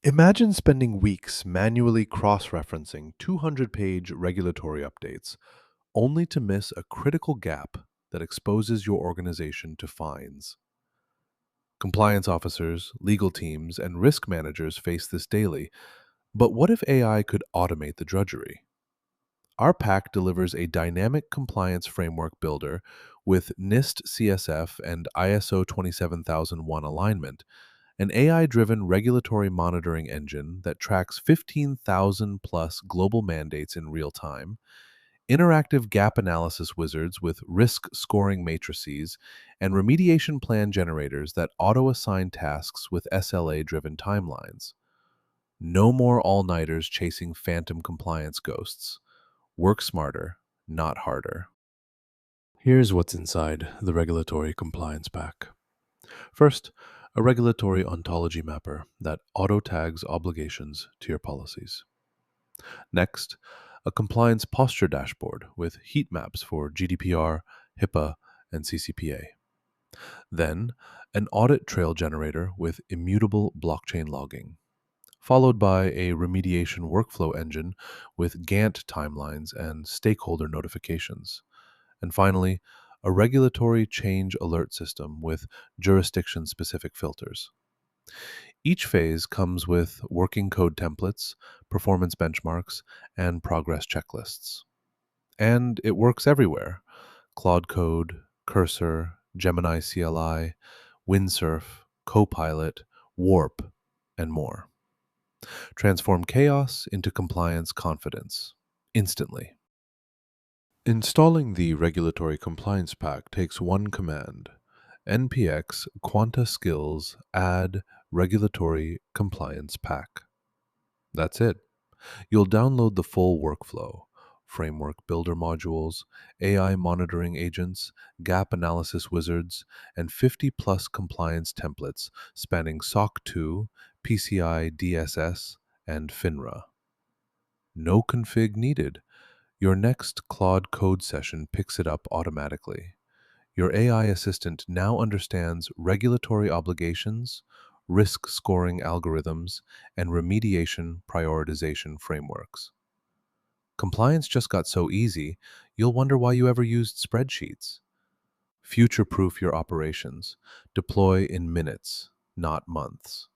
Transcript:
Imagine spending weeks manually cross referencing 200-page regulatory updates only to miss a critical gap that exposes your organization to fines. Compliance officers, legal teams, and risk managers face this daily. But what if AI could automate the drudgery? Our pack delivers a dynamic compliance framework builder with NIST CSF and ISO 27001 alignment, an AI driven regulatory monitoring engine that tracks 15,000 plus global mandates in real time, interactive gap analysis wizards with risk scoring matrices, and remediation plan generators that auto assign tasks with SLA driven timelines. No more all nighters chasing phantom compliance ghosts. Work smarter, not harder. Here's what's inside the regulatory compliance pack. First, a regulatory ontology mapper that auto tags obligations to your policies. Next, a compliance posture dashboard with heat maps for GDPR, HIPAA, and CCPA. Then, an audit trail generator with immutable blockchain logging, followed by a remediation workflow engine with Gantt timelines and stakeholder notifications. And finally, a regulatory change alert system with jurisdiction specific filters. Each phase comes with working code templates, performance benchmarks, and progress checklists. And it works everywhere: Claude Code, Cursor, Gemini CLI, Windsurf, Copilot, Warp, and more. Transform chaos into compliance confidence instantly. Installing the regulatory compliance pack takes one command: npx quanta-skills add regulatory compliance pack. That's it. You'll download the full workflow: framework builder modules, AI monitoring agents, gap analysis wizards, and 50 plus compliance templates spanning SOC 2, PCI DSS, and FINRA. No config needed. Your next Claude code session picks it up automatically. Your AI assistant now understands regulatory obligations, risk scoring algorithms, and remediation prioritization frameworks. Compliance just got so easy, you'll wonder why you ever used spreadsheets. Future proof your operations. Deploy in minutes, not months.